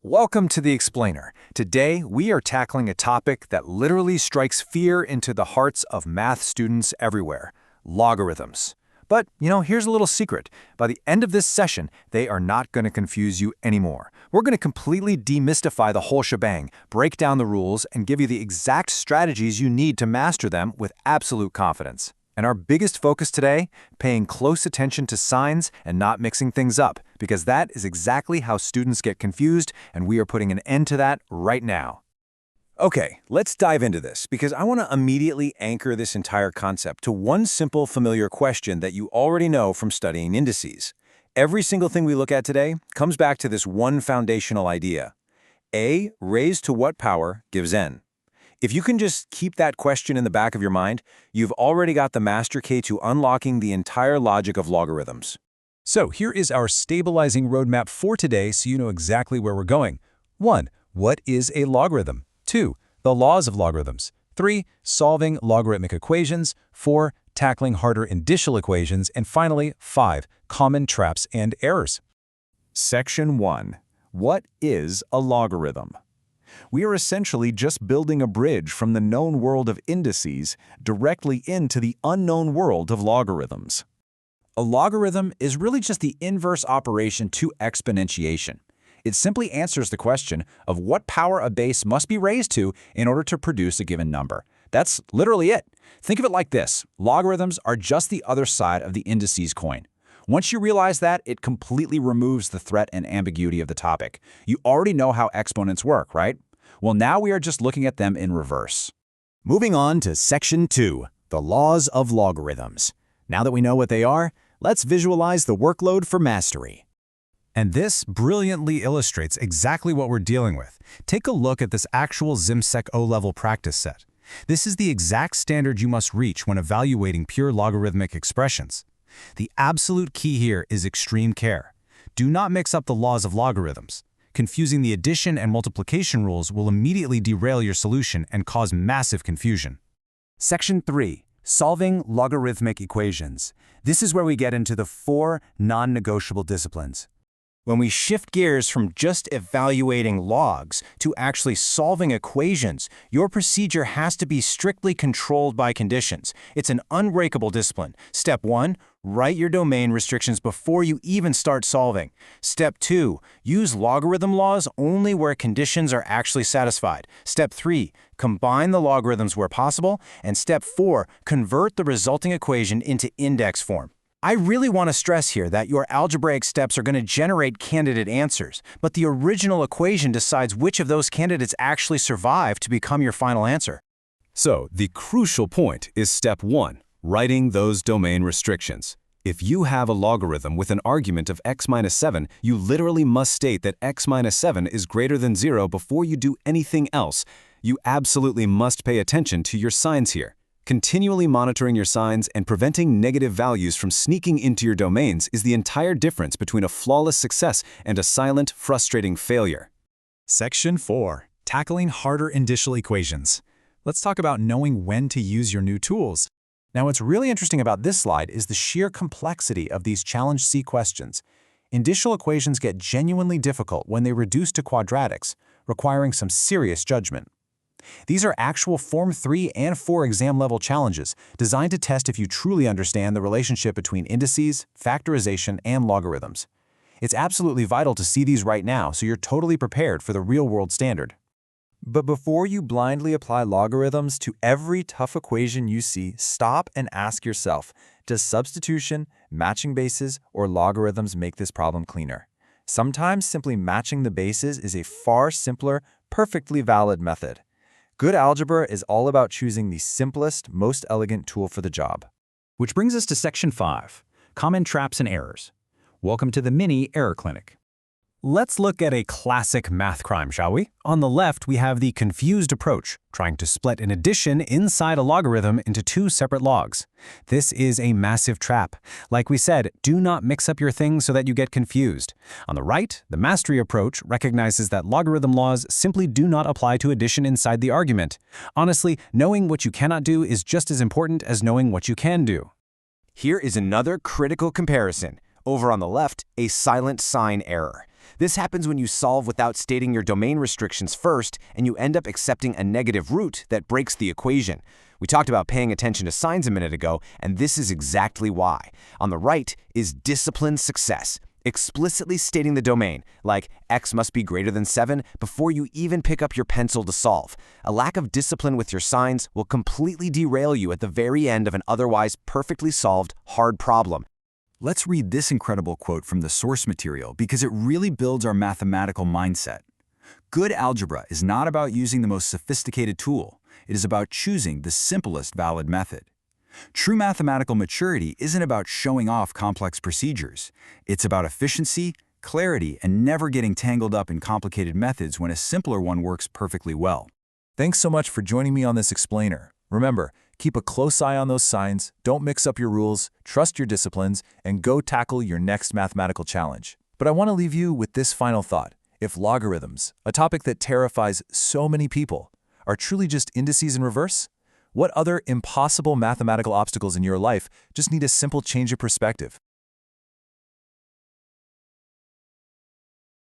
Welcome to The Explainer. Today, we are tackling a topic that literally strikes fear into the hearts of math students everywhere: logarithms. But, here's a little secret. By the end of this session, they are not going to confuse you anymore. We're going to completely demystify the whole shebang, break down the rules, and give you the exact strategies you need to master them with absolute confidence. And our biggest focus today, paying close attention to signs and not mixing things up, because that is exactly how students get confused, and we are putting an end to that right now. Okay, let's dive into this, because I want to immediately anchor this entire concept to one simple, familiar question that you already know from studying indices. Every single thing we look at today comes back to this one foundational idea. A raised to what power gives n? If you can just keep that question in the back of your mind, you've already got the master key to unlocking the entire logic of logarithms. So here is our stabilizing roadmap for today so you know exactly where we're going. 1. What is a logarithm? 2. The laws of logarithms. 3. Solving logarithmic equations. 4. Tackling harder indicial equations. And finally, 5. Common traps and errors. Section 1. What is a logarithm? We are essentially just building a bridge from the known world of indices directly into the unknown world of logarithms. A logarithm is really just the inverse operation to exponentiation. It simply answers the question of what power a base must be raised to in order to produce a given number. That's literally it. Think of it like this. Logarithms are just the other side of the indices coin. Once you realize that, it completely removes the threat and ambiguity of the topic. You already know how exponents work, right? Well, now we are just looking at them in reverse. Moving on to Section 2, the laws of logarithms. Now that we know what they are, let's visualize the workload for mastery. And this brilliantly illustrates exactly what we're dealing with. Take a look at this actual ZIMSEC O-level practice set. This is the exact standard you must reach when evaluating pure logarithmic expressions. The absolute key here is extreme care. Do not mix up the laws of logarithms. Confusing the addition and multiplication rules will immediately derail your solution and cause massive confusion. Section 3. Solving logarithmic equations. This is where we get into the 4 non-negotiable disciplines. When we shift gears from just evaluating logs to actually solving equations, your procedure has to be strictly controlled by conditions. It's an unbreakable discipline. Step 1, write your domain restrictions before you even start solving. Step 2, use logarithm laws only where conditions are actually satisfied. Step 3, combine the logarithms where possible. And Step 4, convert the resulting equation into index form. I really want to stress here that your algebraic steps are going to generate candidate answers, but the original equation decides which of those candidates actually survive to become your final answer. So, the crucial point is Step 1, writing those domain restrictions. If you have a logarithm with an argument of x minus 7, you literally must state that x minus 7 is greater than 0 before you do anything else. You absolutely must pay attention to your signs here. Continually monitoring your signs and preventing negative values from sneaking into your domains is the entire difference between a flawless success and a silent, frustrating failure. Section 4. Tackling harder indicial equations. Let's talk about knowing when to use your new tools. Now, what's really interesting about this slide is the sheer complexity of these Challenge C questions. Indicial equations get genuinely difficult when they reduce to quadratics, requiring some serious judgment. These are actual Form 3 and 4 exam-level challenges designed to test if you truly understand the relationship between indices, factorization, and logarithms. It's absolutely vital to see these right now so you're totally prepared for the real-world standard. But before you blindly apply logarithms to every tough equation you see, stop and ask yourself, does substitution, matching bases, or logarithms make this problem cleaner? Sometimes simply matching the bases is a far simpler, perfectly valid method. Good algebra is all about choosing the simplest, most elegant tool for the job. Which brings us to Section 5, Common Traps and Errors. Welcome to the mini error clinic. Let's look at a classic math crime, shall we? On the left, we have the confused approach, trying to split an addition inside a logarithm into 2 separate logs. This is a massive trap. Like we said, do not mix up your things so that you get confused. On the right, the mastery approach recognizes that logarithm laws simply do not apply to addition inside the argument. Honestly, knowing what you cannot do is just as important as knowing what you can do. Here is another critical comparison. Over on the left, a silent sign error. This happens when you solve without stating your domain restrictions first, and you end up accepting a negative root that breaks the equation. We talked about paying attention to signs a minute ago, and this is exactly why. On the right is disciplined success, explicitly stating the domain, like x must be greater than 7, before you even pick up your pencil to solve. A lack of discipline with your signs will completely derail you at the very end of an otherwise perfectly solved hard problem. Let's read this incredible quote from the source material because it really builds our mathematical mindset. Good algebra is not about using the most sophisticated tool. It is about choosing the simplest valid method. True mathematical maturity isn't about showing off complex procedures. It's about efficiency, clarity, and never getting tangled up in complicated methods when a simpler one works perfectly well. Thanks so much for joining me on this explainer. Remember, keep a close eye on those signs, don't mix up your rules, trust your disciplines, and go tackle your next mathematical challenge. But I want to leave you with this final thought. If logarithms, a topic that terrifies so many people, are truly just indices in reverse, what other impossible mathematical obstacles in your life just need a simple change of perspective?